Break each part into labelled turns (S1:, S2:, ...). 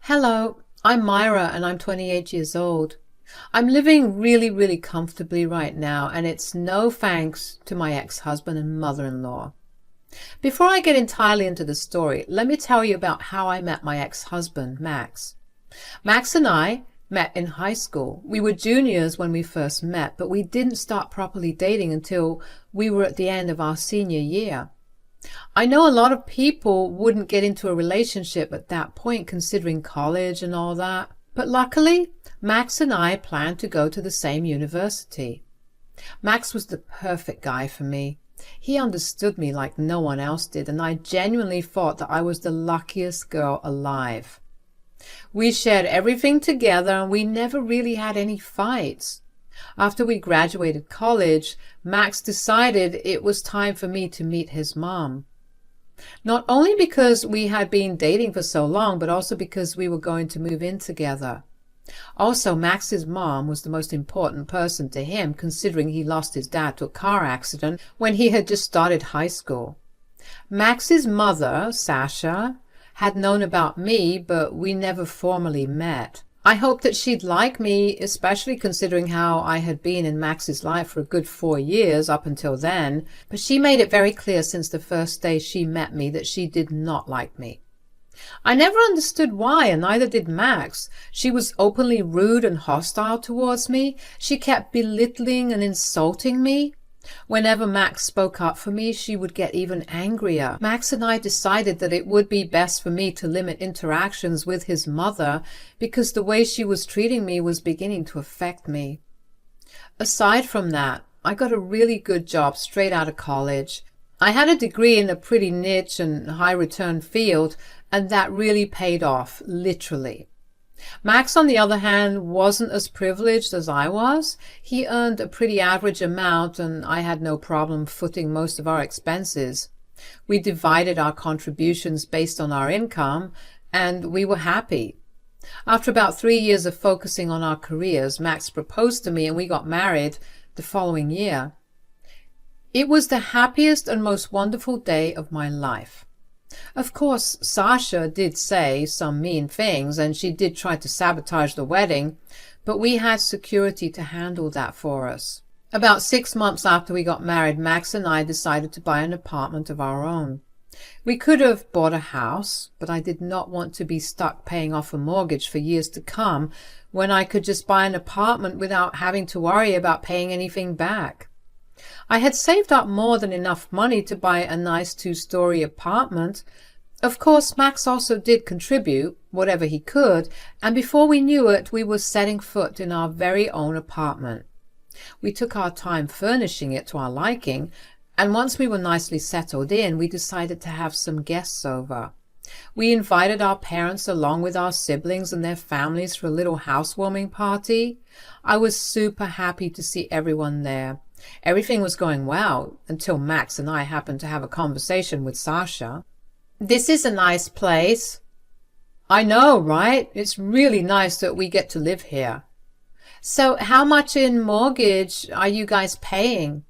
S1: Hello, I'm Myra and I'm 28 years old. I'm living really comfortably right now, and it's no thanks to my ex-husband and mother-in-law. Before I get entirely into the story, let me tell you about how I met my ex-husband, Max. Max and I met in high school. We were juniors when we first met, but we didn't start properly dating until we were at the end of our senior year. I know a lot of people wouldn't get into a relationship at that point considering college and all that, but luckily Max and I planned to go to the same university. Max was the perfect guy for me. He understood me like no one else did, and I genuinely thought that I was the luckiest girl alive. We shared everything together and we never really had any fights. After we graduated college, Max decided it was time for me to meet his mom. Not only because we had been dating for so long, but also because we were going to move in together. Also, Max's mom was the most important person to him, considering he lost his dad to a car accident when he had just started high school. Max's mother, Sasha, had known about me, but we never formally met. I hoped that she'd like me, especially considering how I had been in Max's life for a good 4 years up until then, but she made it very clear since the first day she met me that she did not like me. I never understood why, and neither did Max. She was openly rude and hostile towards me. She kept belittling and insulting me. Whenever Max spoke up for me, she would get even angrier. Max and I decided that it would be best for me to limit interactions with his mother because the way she was treating me was beginning to affect me. Aside from that, I got a really good job straight out of college. I had a degree in a pretty niche and high-return field, and that really paid off, literally. Max, on the other hand, wasn't as privileged as I was. He earned a pretty average amount, and I had no problem footing most of our expenses. We divided our contributions based on our income, and we were happy. After about 3 years of focusing on our careers, Max proposed to me and we got married the following year. It was the happiest and most wonderful day of my life. Of course, Sasha did say some mean things, and she did try to sabotage the wedding, but we had security to handle that for us. About 6 months after we got married, Max and I decided to buy an apartment of our own. We could have bought a house, but I did not want to be stuck paying off a mortgage for years to come when I could just buy an apartment without having to worry about paying anything back. I had saved up more than enough money to buy a nice 2-story apartment. Of course, Max also did contribute whatever he could, and before we knew it, we were setting foot in our very own apartment. We took our time furnishing it to our liking, and once we were nicely settled in, we decided to have some guests over. We invited our parents along with our siblings and their families for a little housewarming party. I was super happy to see everyone there. Everything was going well until Max and I happened to have a conversation with Sasha. "This is a nice place." "I know, right? It's really nice that we get to live here." "So how much in mortgage are you guys paying?"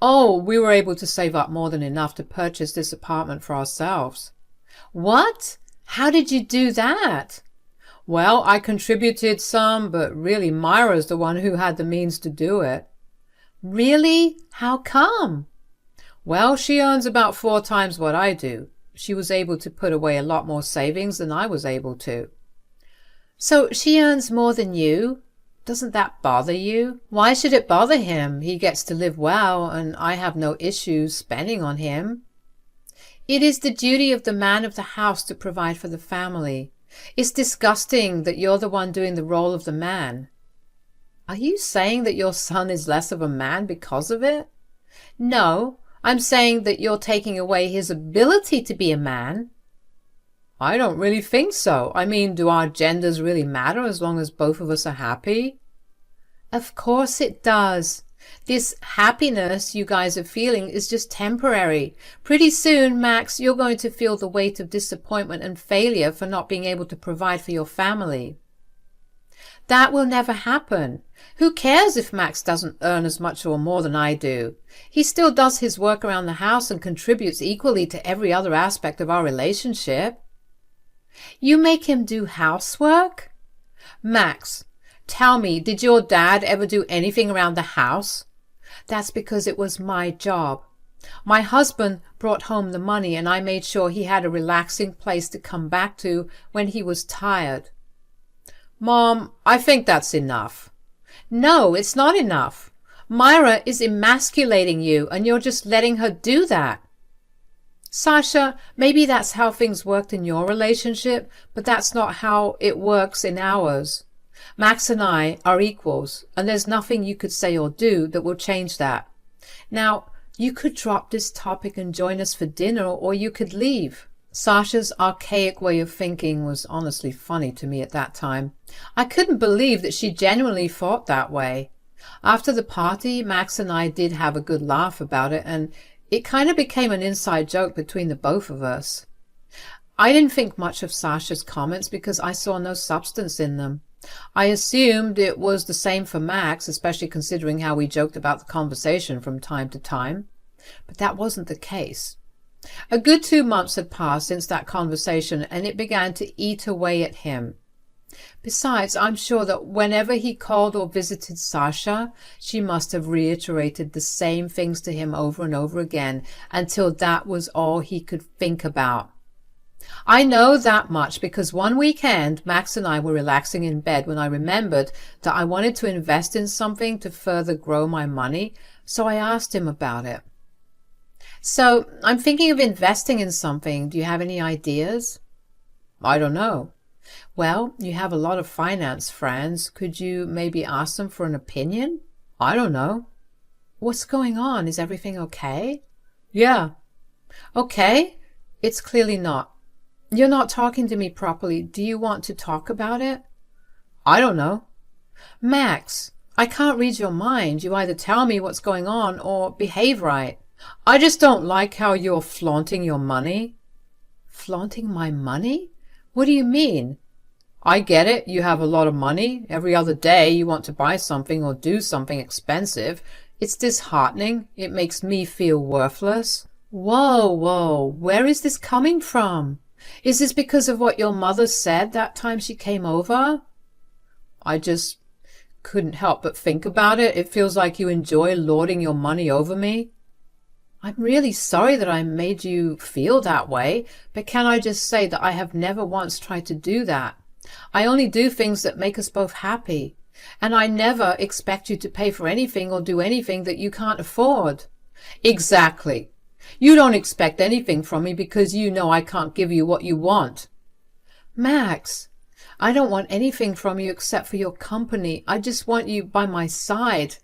S1: "Oh, we were able to save up more than enough to purchase this apartment for ourselves." "What? How did you do that?" "Well, I contributed some, but really Myra's the one who had the means to do it." "Really? How come?" "Well, she earns about 4 times what I do. She was able to put away a lot more savings than I was able to." "So she earns more than you? Doesn't that bother you?" "Why should it bother him? He gets to live well, and I have no issues spending on him." "It is the duty of the man of the house to provide for the family. It's disgusting that you're the one doing the role of the man." "Are you saying that your son is less of a man because of it?" "No, I'm saying that you're taking away his ability to be a man." "I don't really think so. I mean, do our genders really matter as long as both of us are happy?" "Of course it does. This happiness you guys are feeling is just temporary. Pretty soon, Max, you're going to feel the weight of disappointment and failure for not being able to provide for your family." "That will never happen. Who cares if Max doesn't earn as much or more than I do? He still does his work around the house and contributes equally to every other aspect of our relationship." You make him do housework? Max, tell me, did your dad ever do anything around the house? That's because it was my job. My husband brought home the money and I made sure he had a relaxing place to come back to when he was tired. Mom, I think that's enough. No, it's not enough. Myra is emasculating you and you're just letting her do that. Sasha, maybe that's how things worked in your relationship, but that's not how it works in ours. Max and I are equals, and there's nothing you could say or do that will change that. Now, you could drop this topic and join us for dinner, or you could leave. Sasha's archaic way of thinking was honestly funny to me at that time. I couldn't believe that she genuinely thought that way. After the party, Max and I did have a good laugh about it, and it kind of became an inside joke between the both of us. I didn't think much of Sasha's comments because I saw no substance in them. I assumed it was the same for Max, especially considering how we joked about the conversation from time to time. But that wasn't the case. A good 2 months had passed since that conversation, and it began to eat away at him. Besides, I'm sure that whenever he called or visited Sasha, she must have reiterated the same things to him over and over again until that was all he could think about. I know that much because one weekend Max and I were relaxing in bed when I remembered that I wanted to invest in something to further grow my money, so I asked him about it. So, I'm thinking of investing in something. Do you have any ideas? I don't know. Well, you have a lot of finance friends. Could you maybe ask them for an opinion? I don't know. What's going on? Is everything okay? Yeah. Okay. It's clearly not. You're not talking to me properly. Do you want to talk about it? I don't know. Max, I can't read your mind. You either tell me what's going on or behave right. I just don't like how you're flaunting your money. Flaunting my money? What do you mean? I get it. You have a lot of money. Every other day you want to buy something or do something expensive. It's disheartening. It makes me feel worthless. Whoa. Where is this coming from? Is this because of what your mother said that time she came over? I just couldn't help but think about it. It feels like you enjoy lording your money over me. I'm really sorry that I made you feel that way, but can I just say that I have never once tried to do that. I only do things that make us both happy, and I never expect you to pay for anything or do anything that you can't afford. Exactly. You don't expect anything from me because you know I can't give you what you want. Max, I don't want anything from you except for your company. I just want you by my side.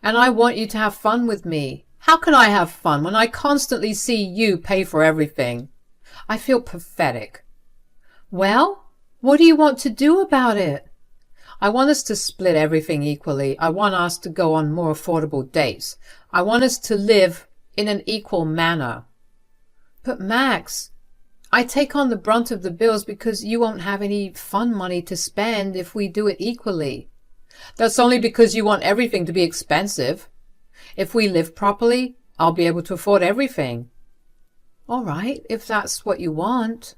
S1: And I want you to have fun with me. How can I have fun when I constantly see you pay for everything? I feel pathetic. Well, what do you want to do about it? I want us to split everything equally. I want us to go on more affordable dates. I want us to live in an equal manner. But Max, I take on the brunt of the bills because you won't have any fun money to spend if we do it equally. That's only because you want everything to be expensive. If we live properly, I'll be able to afford everything. All right, if that's what you want.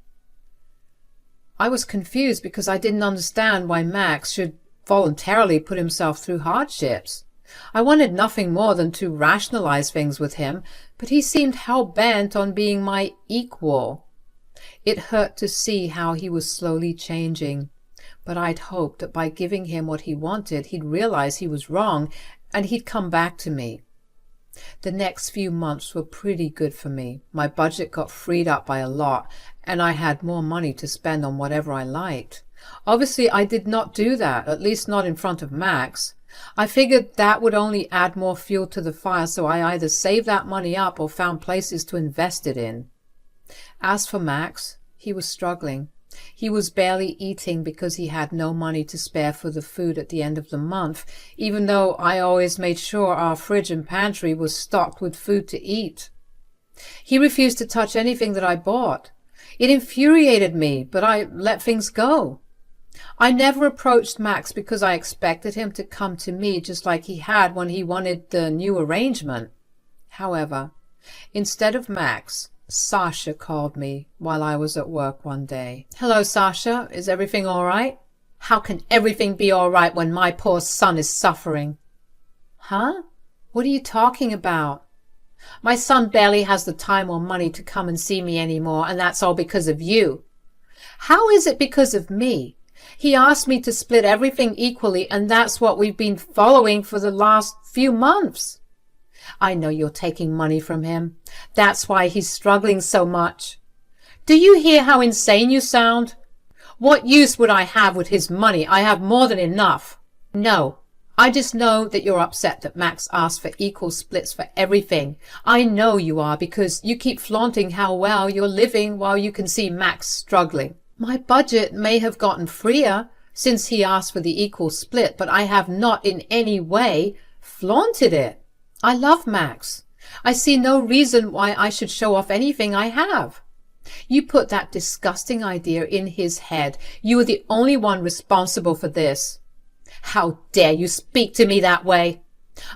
S1: I was confused because I didn't understand why Max should voluntarily put himself through hardships. I wanted nothing more than to rationalize things with him, but he seemed hell-bent on being my equal. It hurt to see how he was slowly changing, but I'd hoped that by giving him what he wanted, he'd realize he was wrong and he'd come back to me. The next few months were pretty good for me. My budget got freed up by a lot, and I had more money to spend on whatever I liked. Obviously, I did not do that, at least not in front of Max. I figured that would only add more fuel to the fire, so I either saved that money up or found places to invest it in. As for Max, he was struggling. He was barely eating because he had no money to spare for the food at the end of the month, even though I always made sure our fridge and pantry was stocked with food to eat. He refused to touch anything that I bought. It infuriated me, but I let things go. I never approached Max because I expected him to come to me just like he had when he wanted the new arrangement. However, instead of Max, Sasha called me while I was at work one day. "Hello, Sasha. Is everything all right?" "How can everything be all right when my poor son is suffering?" "Huh? What are you talking about?" "My son barely has the time or money to come and see me anymore, and that's all because of you." "How is it because of me? He asked me to split everything equally, and that's what we've been following for the last few months." "I know you're taking money from him. That's why he's struggling so much." "Do you hear how insane you sound? What use would I have with his money? I have more than enough." "No, I just know that you're upset that Max asked for equal splits for everything. I know you are, because you keep flaunting how well you're living while you can see Max struggling." "My budget may have gotten freer since he asked for the equal split, but I have not in any way flaunted it. I love Max. I see no reason why I should show off anything I have. You put that disgusting idea in his head. You are the only one responsible for this." "How dare you speak to me that way?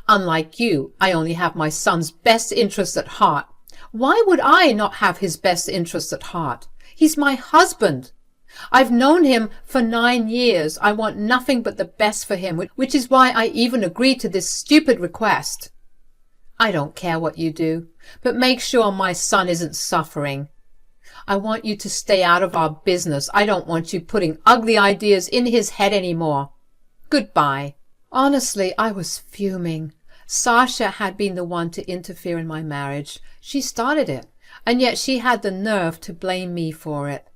S1: Unlike you, I only have my son's best interests at heart." "Why would I not have his best interests at heart? He's my husband. I've known him for 9 years. I want nothing but the best for him, which is why I even agreed to this stupid request." "I don't care what you do, but make sure my son isn't suffering. I want you to stay out of our business. I don't want you putting ugly ideas in his head anymore. Goodbye." Honestly, I was fuming. Sasha had been the one to interfere in my marriage. She started it, and yet she had the nerve to blame me for it.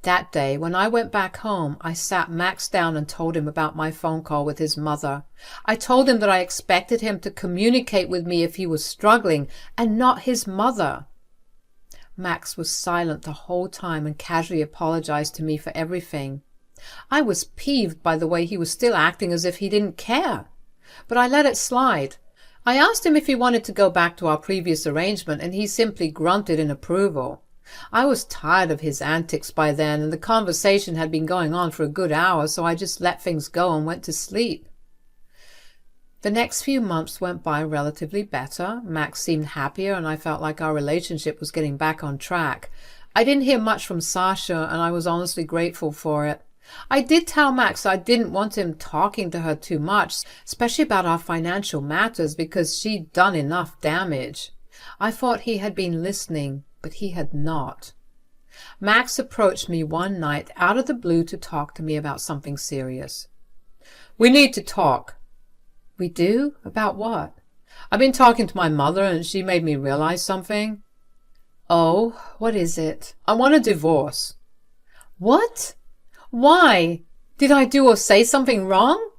S1: That day, when I went back home, I sat Max down and told him about my phone call with his mother. I told him that I expected him to communicate with me if he was struggling, and not his mother. Max was silent the whole time and casually apologized to me for everything. I was peeved by the way he was still acting as if he didn't care, but I let it slide. I asked him if he wanted to go back to our previous arrangement, and he simply grunted in approval. I was tired of his antics by then, and the conversation had been going on for a good hour, so I just let things go and went to sleep. The next few months went by relatively better. Max seemed happier, and I felt like our relationship was getting back on track. I didn't hear much from Sasha, and I was honestly grateful for it. I did tell Max I didn't want him talking to her too much, especially about our financial matters, because she'd done enough damage. I thought he had been listening, but he had not. Max approached me one night out of the blue to talk to me about something serious. "We need to talk." "We do? About what?" "I've been talking to my mother, and she made me realize something." "Oh, what is it?" "I want a divorce." "What? Why? Did I do or say something wrong?"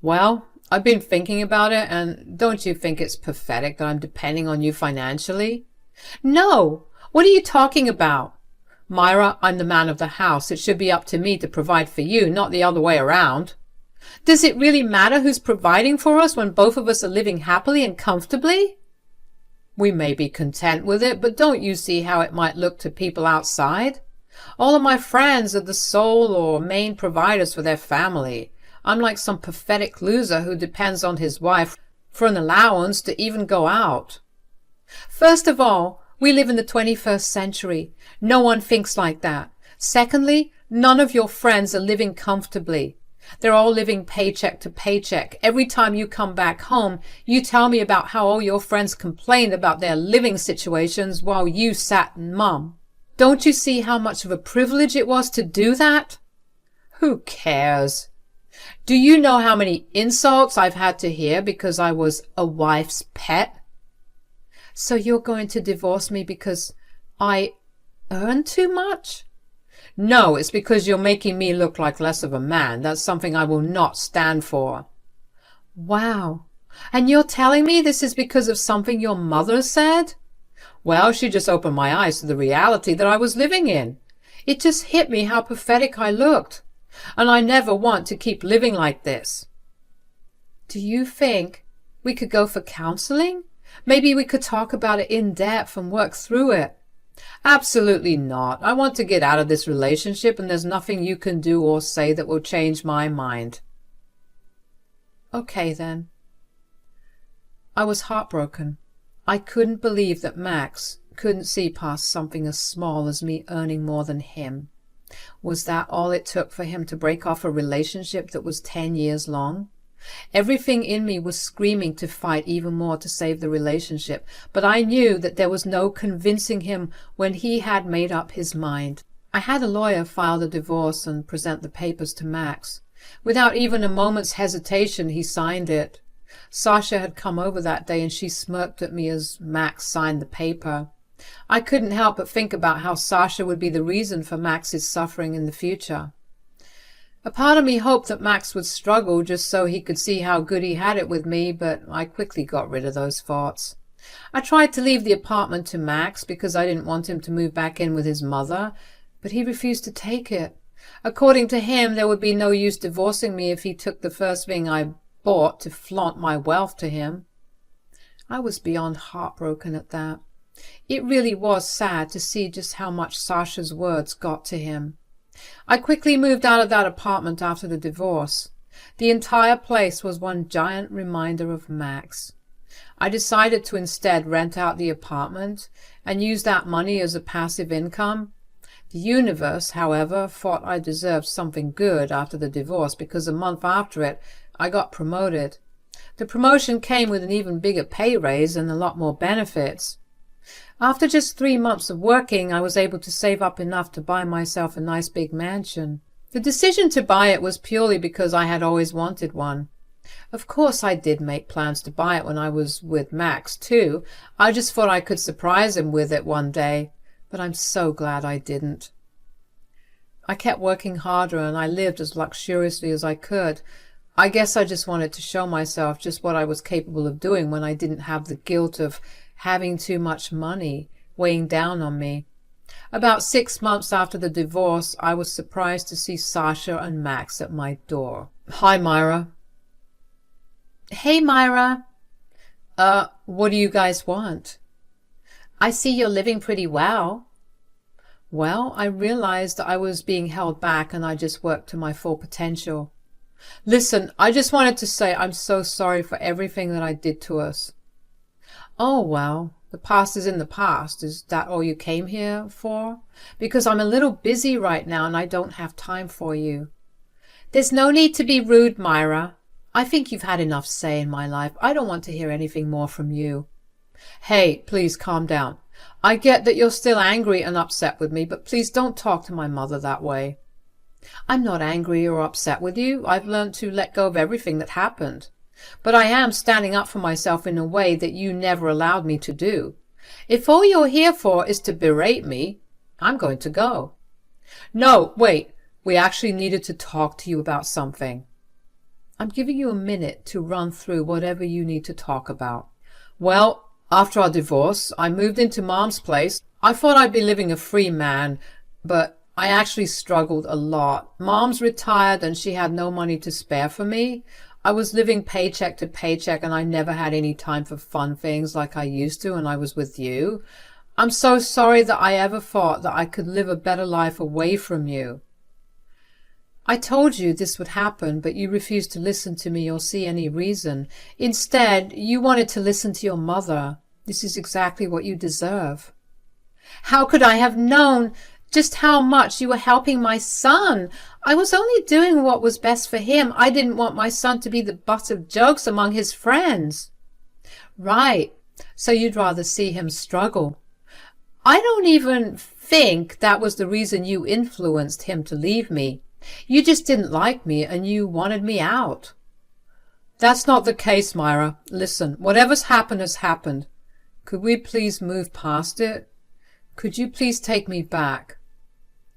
S1: "Well, I've been thinking about it, and don't you think it's pathetic that I'm depending on you financially?" "No! What are you talking about?" "Myra, I'm the man of the house. It should be up to me to provide for you, not the other way around." "Does it really matter who's providing for us when both of us are living happily and comfortably?" "We may be content with it, but don't you see how it might look to people outside? All of my friends are the sole or main providers for their family. I'm like some pathetic loser who depends on his wife for an allowance to even go out." "First of all, we live in the 21st century. No one thinks like that. Secondly, none of your friends are living comfortably. They're all living paycheck to paycheck. Every time you come back home, you tell me about how all your friends complained about their living situations while you sat and mum. Don't you see how much of a privilege it was to do that?" "Who cares? Do you know how many insults I've had to hear because I was a wife's pet?" "So you're going to divorce me because I earn too much?" "No, it's because you're making me look like less of a man. That's something I will not stand for." "Wow. And you're telling me this is because of something your mother said?" "Well, she just opened my eyes to the reality that I was living in. It just hit me how pathetic I looked. And I never want to keep living like this." "Do you think we could go for counseling? Maybe we could talk about it in depth and work through it." "Absolutely not. I want to get out of this relationship, and there's nothing you can do or say that will change my mind." "Okay, then." I was heartbroken. I couldn't believe that Max, couldn't see past something as small as me earning more than him. Was that all it took for him to break off a relationship that was 10 years long? Everything in me was screaming to fight even more to save the relationship, but I knew that there was no convincing him when he had made up his mind. I had a lawyer file the divorce and present the papers to Max. Without even a moment's hesitation, he signed it. Sasha had come over that day and she smirked at me as Max signed the paper. I couldn't help but think about how Sasha would be the reason for Max's suffering in the future. A part of me hoped that Max would struggle just so he could see how good he had it with me, but I quickly got rid of those thoughts. I tried to leave the apartment to Max because I didn't want him to move back in with his mother, but he refused to take it. According to him, there would be no use divorcing me if he took the first thing I bought to flaunt my wealth to him. I was beyond heartbroken at that. It really was sad to see just how much Sasha's words got to him. I quickly moved out of that apartment after the divorce. The entire place was one giant reminder of Max. I decided to instead rent out the apartment and use that money as a passive income. The universe, however, thought I deserved something good after the divorce because a month after it, I got promoted. The promotion came with an even bigger pay raise and a lot more benefits. After just 3 months of working, I was able to save up enough to buy myself a nice big mansion. The decision to buy it was purely because I had always wanted one. Of course I did make plans to buy it when I was with Max too. I just thought I could surprise him with it one day, but I'm so glad I didn't. I kept working harder and I lived as luxuriously as I could. I guess I just wanted to show myself just what I was capable of doing when I didn't have the guilt of having too much money weighing down on me. About 6 months after the divorce, I was surprised to see Sasha and Max at my door. Hi, Myra. Hey, Myra. What do you guys want? I see you're living pretty well. Well, I realized I was being held back and I just worked to my full potential. Listen, I just wanted to say I'm so sorry for everything that I did to us. Oh, well, the past is in the past. Is that all you came here for? Because I'm a little busy right now and I don't have time for you. There's no need to be rude, Myra. I think you've had enough say in my life. I don't want to hear anything more from you. Hey, please calm down. I get that you're still angry and upset with me, but please don't talk to my mother that way. I'm not angry or upset with you. I've learned to let go of everything that happened. But I am standing up for myself in a way that you never allowed me to do. If all you're here for is to berate me, I'm going to go. No, wait. We actually needed to talk to you about something. I'm giving you a minute to run through whatever you need to talk about. Well, after our divorce, I moved into Mom's place. I thought I'd be living a free man, but I actually struggled a lot. Mom's retired and she had no money to spare for me. I was living paycheck to paycheck and I never had any time for fun things like I used to when I was with you. I'm so sorry that I ever thought that I could live a better life away from you. I told you this would happen, but you refused to listen to me or see any reason. Instead, you wanted to listen to your mother. This is exactly what you deserve. How could I have known just how much you were helping my son? I was only doing what was best for him. I didn't want my son to be the butt of jokes among his friends. Right. So you'd rather see him struggle. I don't even think that was the reason you influenced him to leave me. You just didn't like me and you wanted me out. That's not the case, Myra. Listen, whatever's happened has happened. Could we please move past it? Could you please take me back?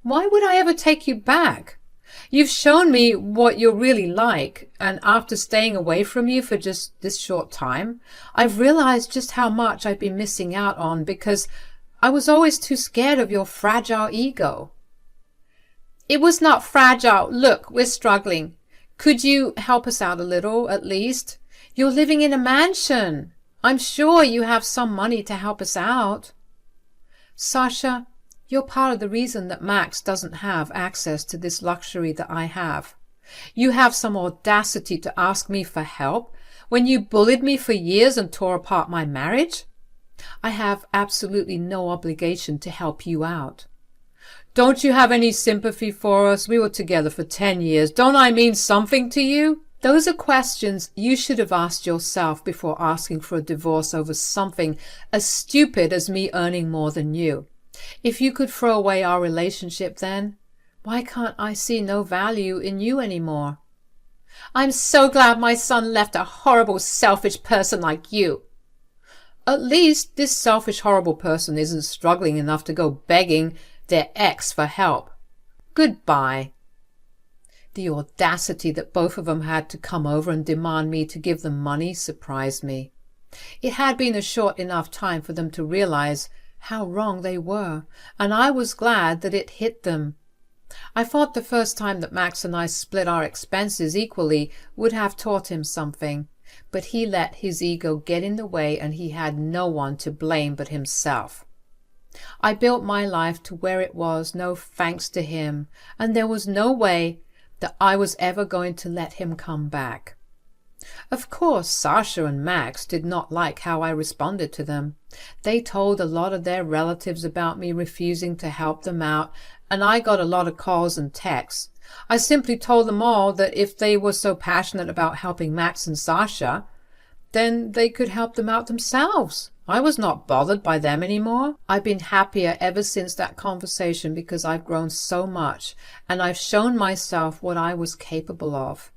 S1: Why would I ever take you back? You've shown me what you're really like, and after staying away from you for just this short time, I've realized just how much I've been missing out on because I was always too scared of your fragile ego. It was not fragile. Look, we're struggling. Could you help us out a little, at least? You're living in a mansion. I'm sure you have some money to help us out. Sasha, you're part of the reason that Max doesn't have access to this luxury that I have. You have some audacity to ask me for help when you bullied me for years and tore apart my marriage? I have absolutely no obligation to help you out. Don't you have any sympathy for us? We were together for 10 years. Don't I mean something to you? Those are questions you should have asked yourself before asking for a divorce over something as stupid as me earning more than you. If you could throw away our relationship then, why can't I see no value in you anymore? I'm so glad my son left a horrible, selfish person like you. At least this selfish, horrible person isn't struggling enough to go begging their ex for help. Goodbye. The audacity that both of them had to come over and demand me to give them money surprised me. It had been a short enough time for them to realize how wrong they were, and I was glad that it hit them. I thought the first time that Max and I split our expenses equally would have taught him something, but he let his ego get in the way and he had no one to blame but himself. I built my life to where it was, no thanks to him, and there was no way that I was ever going to let him come back. Of course, Sasha and Max did not like how I responded to them. They told a lot of their relatives about me refusing to help them out, and I got a lot of calls and texts. I simply told them all that if they were so passionate about helping Max and Sasha, then they could help them out themselves. I was not bothered by them anymore. I've been happier ever since that conversation because I've grown so much, and I've shown myself what I was capable of.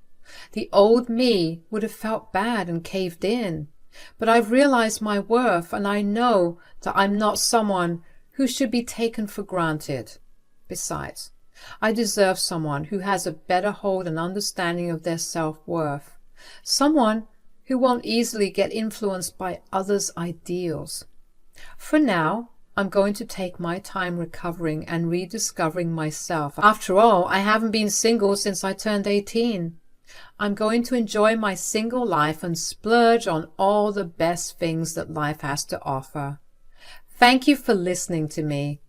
S1: The old me would have felt bad and caved in, but I've realized my worth, and I know that I'm not someone who should be taken for granted. Besides, I deserve someone who has a better hold and understanding of their self-worth, someone who won't easily get influenced by others' ideals. For now, I'm going to take my time recovering and rediscovering myself. After all, I haven't been single since I turned 18. I'm going to enjoy my single life and splurge on all the best things that life has to offer. Thank you for listening to me.